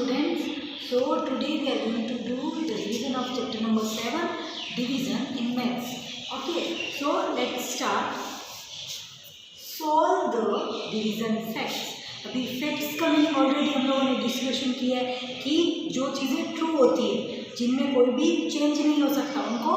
students. So today we are going to do the revision of chapter number 7, division in maths. Okay, so let's start. Solve the division facts. अभी facts का meaning already हम लोगों ने discussion किया है कि जो चीज़ें ट्रू होती है, जिनमें कोई भी चेंज नहीं हो सकता, उनको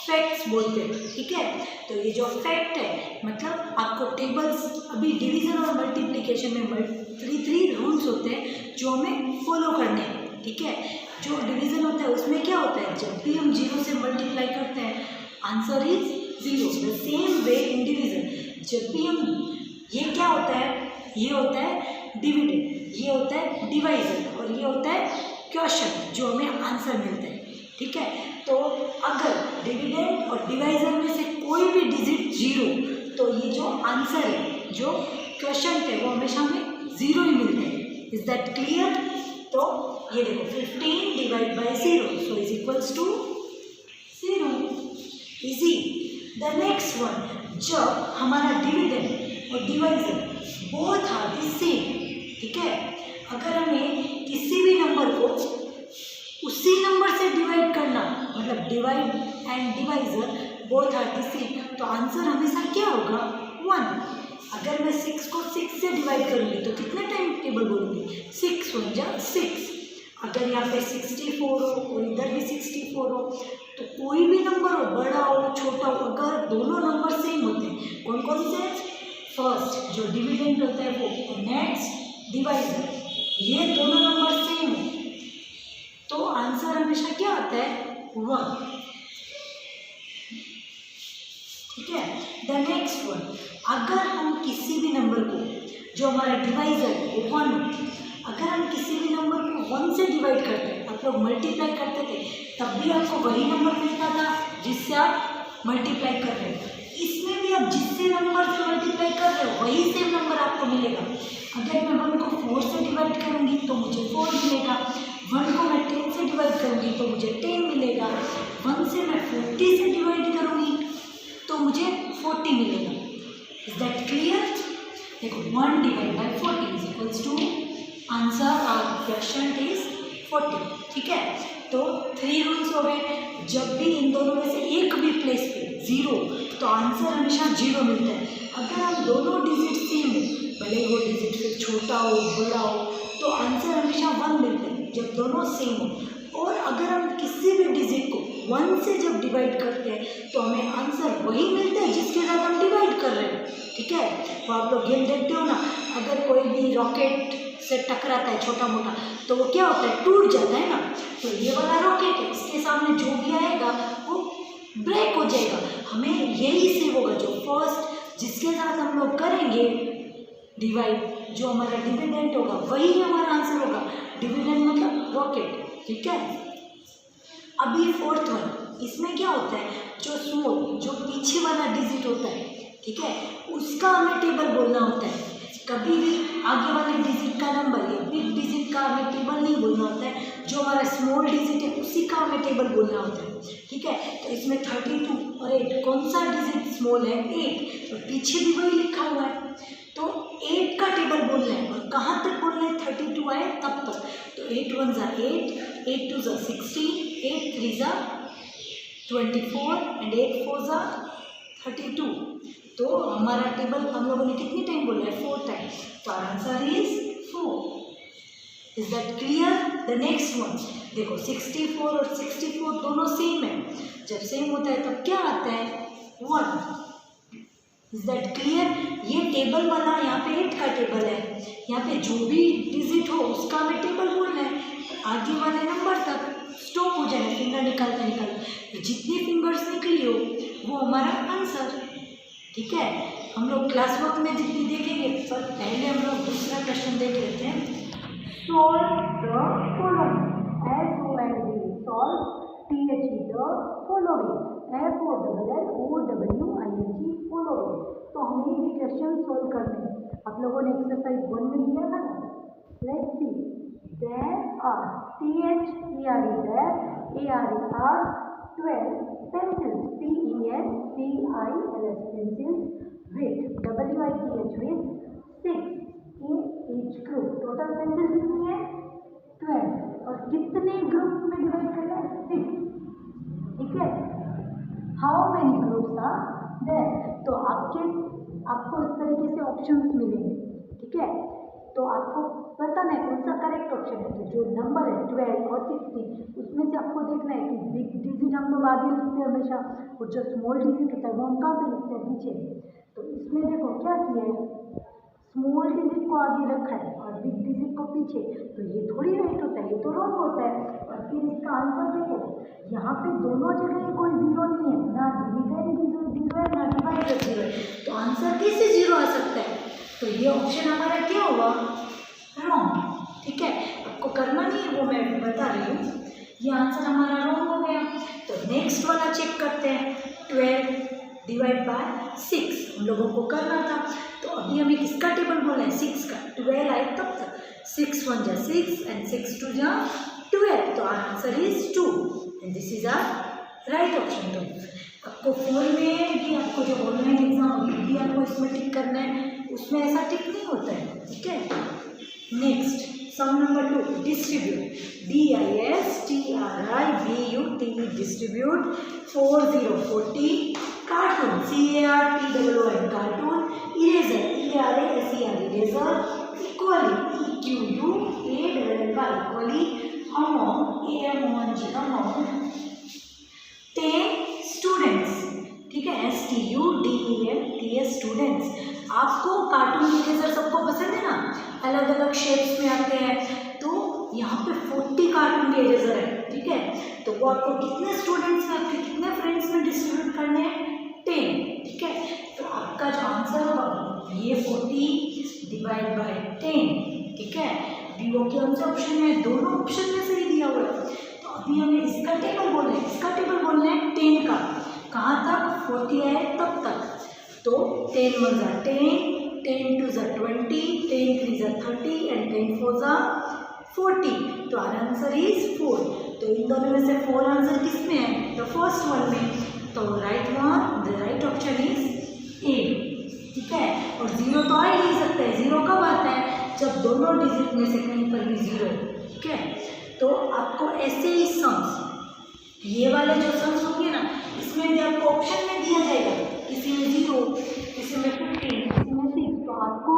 फैक्ट्स बोलते हैं. ठीक है, तो ये जो फैक्ट है मतलब आपको टेबल्स, अभी डिवीजन और मल्टीप्लिकेशन में थ्री रूल्स होते हैं जो हमें फॉलो करने हैं. ठीक है, जो डिवीजन होता है उसमें क्या होता है, जब भी हम जीरो से मल्टीप्लाई करते हैं answer is zero. The same way in division, जब भी हम, ये क्या होता है, ये होता है डिविडेंड, ये होता है डिवाइजर और ये होता है क्वोशिएंट जो हमें आंसर मिलता है. ठीक है, तो अगर डिविडेंड और डिवाइजर में से कोई भी डिजिट जीरो, तो ये जो आंसर है, जो क्वोशिएंट है, वो हमेशा हमें जीरो ही मिलता है. Is that clear? तो ये देखो 15 divide by 0 so is equals to 0. Easy. The next one, जब हमारा डिविडेंड और divisor both are the same. ठीक है, अगर हमें किसी भी नंबर को उसी नंबर से डिवाइड करना, मतलब divide and divisor both are the same, तो आंसर हमेशा क्या होगा, 1. अगर मैं 6 को 6 से डिवाइड करूँगी तो कितने टाइम टेबल बोलूँगी, 6 1 जा 6. अगर यहाँ पे 64 हो और इधर भी 64 हो, तो कोई भी नंबर हो, बड़ा हो छोटा हो, अगर दोनों नंबर सेम होते हैं, कौन कौन से, फर्स्ट जो डिविडेंड होता है वो, नेक्स्ट डिवाइजर, ये दोनों नंबर सेम है, तो आंसर हमेशा क्या आता है, 1. ठीक है. द नेक्स्ट वन, अगर हम किसी भी नंबर को, जो हमारा डिवाइजर है वो 1, अगर हम किसी भी नंबर को 1 से डिवाइड करते हैं, आप लोग मल्टीप्लाई करते थे, तब भी आपको वही नंबर मिलता था जिससे आप मल्टीप्लाई कर रहे हो. इसमें भी आप जिससे नंबर से मल्टीप्लाई कर रहे हो वही सेम नंबर आपको मिलेगा. अगर मैं 1 को 4 से डिवाइड करूँगी तो मुझे 4 मिलेगा, 1 को मैं 10 से डिवाइड करूँगी तो मुझे 10 मिलेगा, 1 से मैं 40 से डिवाइड करूँगी तो मुझे 40 मिलेगा. Is that clear? देखो 1 divide by 40 is equals to, answer और क्वोशिएंट इज 40. ठीक है, तो 3 रूल्स हो गए. जब भी इन दोनों में से एक भी प्लेस पे जीरो, तो आंसर हमेशा जीरो मिलता है. अगर हम दोनों डिजिट सेम हो, भले वो डिजिट फिर छोटा हो बड़ा हो, तो आंसर हमेशा 1 मिलता है जब दोनों सेम हो. और अगर हम किसी भी डिजिट को 1 से जब डिवाइड करते हैं तो हमें आंसर वही मिलता है जिसके साथ हम डिवाइड कर रहे हैं. ठीक है, तो आप लोग गेम देखते हो ना, अगर कोई भी रॉकेट से टकराता है छोटा मोटा, तो वो क्या होता है, टूट जाता है ना. तो ये वाला रॉकेट है, इसके सामने जो भी आएगा वो ब्रेक हो जाएगा. हमें यही से होगा, जो फर्स्ट जिसके साथ हम लोग करेंगे डिवाइड, जो हमारा डिविडेंड होगा वही हमारा आंसर होगा. डिविडेंड मतलब रॉकेट. ठीक है, अभी 4th वन, इसमें क्या होता है, जो स्मॉल, जो पीछे वाला डिजिट होता है, ठीक है, उसका हमें टेबल बोलना होता है. कभी भी आगे वाले डिजिट का नंबर या बिग डिजिट का हमें टेबल नहीं बोलना होता है. जो हमारा स्मॉल डिजिट है उसी का हमें टेबल बोलना होता है. ठीक है, तो इसमें 32 और 8, कौन सा डिजिट स्मॉल है, 8, और पीछे भी वही लिखा हुआ है, तो 8 का टेबल बोलना है. और कहाँ तक बोलना है, 32 आए तब तक. तो 8 1 जा 8, 8 2 जा 16, 8 3 जा 24 एंड 8 4 जा 32. तो हमारा टेबल हम लोगों ने कितनी टाइम बोला है, 4 टाइम. तो answer is 4. Is that clear? The next one, देखो 64 और 64 दोनों सेम है. जब सेम होता है तब क्या आता है, 1. Is that clear? ये टेबल वाला यहाँ पे 8 का टेबल है, यहाँ पे जो भी डिजिट हो उसका हमें टेबल बोलना है. आगे वाले नंबर तक स्टॉप हो जाए, फिंगर निकालते निकालते, जितनी फिंगर्स निकली हो वो हमारा आंसर. ठीक है, हम लोग क्लास वर्क में जितनी देखेंगे, पर पहले हम लोग दूसरा क्वेश्चन देख लेते हैं. Solve the following. SOLV, solve, THE, the following, FOLLOWING, following. तो हमें ये क्वेश्चन सोल्व करते हैं. आप लोगों ने एक्सरसाइज 1 में दिया था ना. Let's see. There are, THERE, there, ARE, 12 pencils, PENCILS, pencils, with WITH, with 6 in each group. Total pencil कितनी है, 12. How many groups are there. तो आपको इस तरीके से ऑप्शंस मिलेंगे, ठीक है। तो आपको बताना है कौन सा करेक्ट ऑप्शन है। तो जो नंबर है 12 और 16 उसमें से आपको देखना है कि बिग डिजिट हम लोग आगे लिखते हैं हमेशा, और जो स्मॉल डिजिट होता है वो हम कहाँ पे लिखते हैं, पीछे। तो इसमें देखो क्या किया है, स्मॉल डिजिट को आगे रखा है और बिग डिजिट को पीछे। तो ये थोड़ी राइट होता है, ये तो रॉन्ग होता है। और फिर इसका आंसर देखो, यहाँ पे दोनों जगह कोई जीरो नहीं है, ना डिविडेंड जीरो है ना डिवाइडर जीरो है। तो आंसर कैसे जीरो आ सकता है। तो ये ऑप्शन हमारा क्या हुआ, रॉन्ग, ठीक है। आपको करना नहीं है वो मैं बता रही हूँ। ये आंसर हमारा रॉन्ग हो गया। तो नेक्स्ट वाला चेक करते हैं, 12 डिवाइड बाय 6 हम लोगों को करना था। तो अभी हमें किसका टेबल बोला है, 6 का। 12 आए तब तक 6 1 जा 6 एंड 6 2 जा 12। तो answer is 2 and this is our right option. तो आपको 4 में भी आपको जो ऑनलाइन एग्जाम भी आपको इसमें टिक करना है, उसमें ऐसा टिक नहीं होता है, ठीक है। Next sum number 2, distribute, DISTRIBUT, distribute 4 0 40, cartoon CARTOON, cartoon, eraser ERASER, eraser, equally EQUALLY, equally, among AMONG, among, 10 students, ठीक है, STUDENTS, स्टूडेंट्स। आपको कार्टून इरेजर सबको पसंद है ना, अलग अलग शेप्स में आते हैं। तो यहाँ पे 40 कार्टून के इरेजर है, ठीक है। तो वो आपको कितने स्टूडेंट्स में, आपके कितने फ्रेंड्स में डिस्ट्रीब्यूट करने हैं, 10, ठीक है। तो आपका जो आंसर होगा ये 40 डिवाइड बाय 10, ठीक है। अभी वो कौन से ऑप्शन में, दोनों ऑप्शन में से ही दिया हुआ है। तो अभी हमें इसका टेबल बोलना है, इसका टेबल बोलना है 10 का, कहाँ तक, 40 आए तब तक। तो 10 1 जा 10, 10 2 जा 20, 10 3 जा 30 एंड 10 4 जा 40। तो आवर आंसर इज 4। तो इन दोनों में से 4 आंसर किस में है, द फर्स्ट वन में। तो the right option is a, ठीक है। और 0 तो आ ही नहीं सकता है, 0 कब आता है, जब दोनों डिजिट में से कहीं पर भी 0, ठीक है। तो आपको ऐसे ही सम्स, ये वाले जो सम्स होंगे ना, इसमें भी आपको ऑप्शन में दिया जाएगा, किसी में 0, किसी में 15, किसी में 6। तो आपको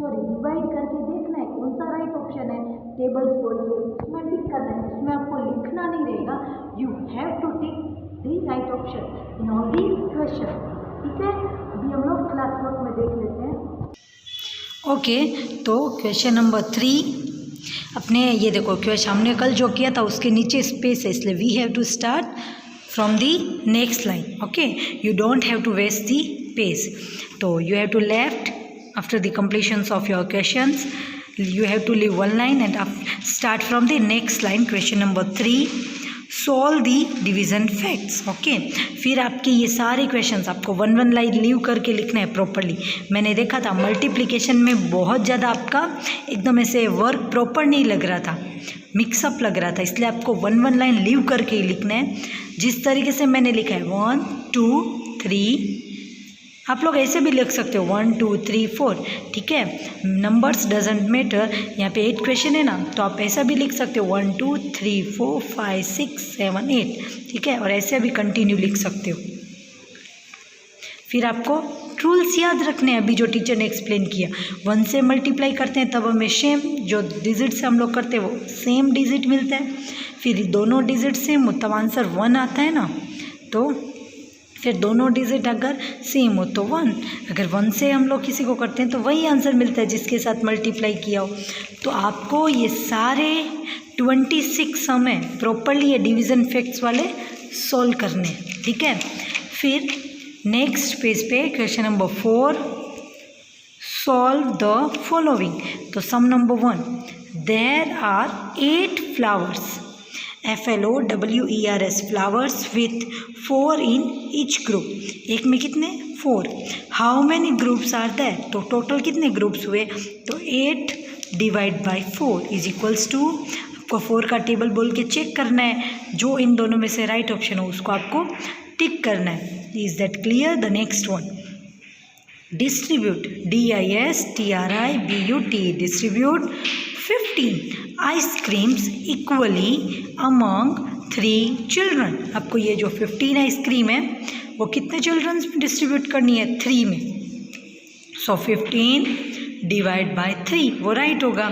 डिवाइड करके देखना है कौन सा राइट ऑप्शन है, टेबल्स बोलिए उसमें टिक करना है, उसमें आपको लिखना नहीं रहेगा। You have to tick the right option in all the question, ठीक है। अभी हम लोग क्लास वर्क में देख लेते हैं। ओके, तो क्वेश्चन नंबर 3 अपने ये देखो, क्वेश्चन हमने कल जो किया था उसके नीचे स्पेस है, इसलिए we have to start from the next line. Okay, you don't have to waste the page. So you have to left after the completions of your questions, you have to leave one line and start from the next line. Question number 3, solve the division facts. Okay, फिर आपके ये सारे questions आपको one line leave करके लिखना है properly. मैंने देखा था मल्टीप्लिकेशन में बहुत ज़्यादा आपका एकदम ऐसे वर्क प्रॉपर नहीं लग रहा था, मिक्सअप लग रहा था, इसलिए आपको वन लाइन लीव करके ही लिखना है जिस तरीके से मैंने लिखा है 1 2 3। आप लोग ऐसे भी लिख सकते हो 1 2 3 4, ठीक है। Numbers doesn't matter. यहाँ पे 8 क्वेश्चन है ना, तो आप ऐसा भी लिख सकते हो 1 2 3 4 5 6 7 8, ठीक है। और ऐसे भी कंटिन्यू लिख सकते हो। फिर आपको रूल्स याद रखने हैं, अभी जो टीचर ने एक्सप्लेन किया। 1 से मल्टीप्लाई करते हैं तब हमें सेम जो डिजिट से हम लोग करते हैं वो सेम डिजिट मिलता है। फिर दोनों डिजिट सेम हो तब आंसर 1 आता है ना, तो फिर दोनों डिजिट अगर सेम हो तो 1, अगर 1 से हम लोग किसी को करते हैं तो वही आंसर मिलता है जिसके साथ मल्टीप्लाई किया हो। तो आपको ये सारे 26 सम है प्रॉपरली ये डिवीज़न फैक्ट्स वाले सॉल्व करने, ठीक है। फिर नेक्स्ट पेज पे question number 4, solve the following. तो sum number 1, there are 8 flowers, FLOWERS flowers with 4 in each group. एक में कितने, 4। How many groups are there, तो टोटल कितने ग्रुप्स हुए, तो 8 divide by 4 is equals to, आपको 4 का टेबल बोल के चेक करना है, जो इन दोनों में से राइट ऑप्शन हो उसको आपको टिक करना है। Is that clear. The next one, distribute, DISTRIBUT, distribute 15 ice creams equally among 3 children. आपको ये जो 15 आइसक्रीम है वो कितने चिल्ड्रन में डिस्ट्रीब्यूट करनी है? 3 में। सो 15 डिवाइड बाय 3 वो राइट होगा।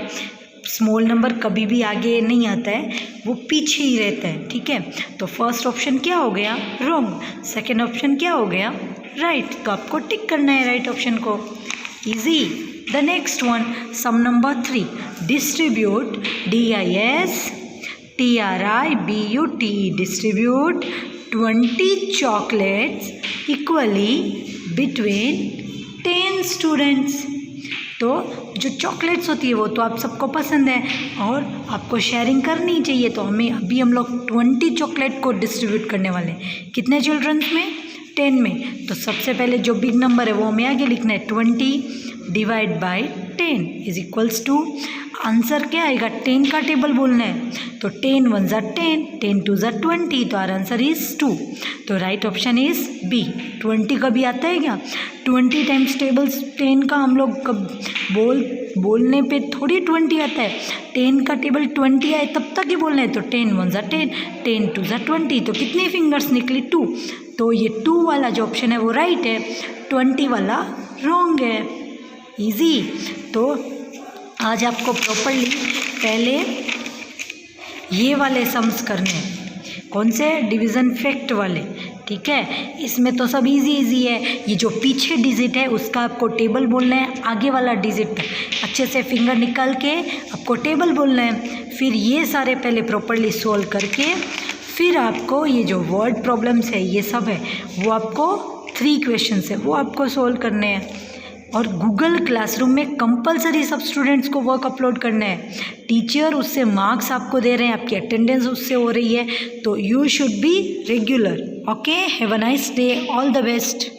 स्मॉल नंबर कभी भी आगे नहीं आता है, वो पीछे ही रहता है, ठीक है। तो फर्स्ट ऑप्शन क्या हो गया? रॉन्ग। सेकेंड ऑप्शन क्या हो गया? राइट। तो आपको टिक करना है राइट ऑप्शन को। Easy. The next one, sum number 3, distribute, DISTRIBUT, distribute 20 chocolates equally between 10 students. तो जो चॉकलेट्स होती है वो तो आप सबको पसंद है और आपको शेयरिंग करनी चाहिए। तो अभी हम लोग 20 चॉकलेट को डिस्ट्रीब्यूट करने वाले हैं। कितने चिल्ड्रंस में? 10 में। तो सबसे पहले जो बिग नंबर है वो हमें आगे लिखना है, 20 divide by 10 is equals to, answer क्या आएगा? 10 का टेबल बोलना है। तो 10 1 ज़ा 10, 10 2 ज़ा 20, तो आर आंसर इज 2। तो राइट ऑप्शन इज बी। 20 कभी आता है क्या? 20 टाइम्स टेबल 10 का हम लोग कब बोलने पे थोड़ी 20 आता है। 10 का टेबल 20 आए तब तक ही बोलना है। तो 10 1 ज़ा 10, 10 2 ज़ा 20, तो कितने फिंगर्स निकली? 2। तो ये 2 वाला जो ऑप्शन है वो राइट है, 20 वाला रॉन्ग है। इजी। तो आज आपको प्रॉपरली पहले ये वाले सम्स करने हैं। कौन से? डिवीज़न फैक्ट वाले, ठीक है। इसमें तो सब इजी है। ये जो पीछे डिजिट है उसका आपको टेबल बोलना है, आगे वाला डिजिट अच्छे से फिंगर निकाल के आपको टेबल बोलना है। फिर ये सारे पहले प्रॉपरली सॉल्व करके फिर आपको ये जो वर्ड प्रॉब्लम्स है ये सब है वो आपको 3 क्वेश्चंस है वो आपको सॉल्व करने हैं। और गूगल क्लासरूम में कंपलसरी सब स्टूडेंट्स को वर्क अपलोड करना है। टीचर उससे मार्क्स आपको दे रहे हैं, आपकी अटेंडेंस उससे हो रही है, तो you should be regular. Okay, have a nice day, all the best.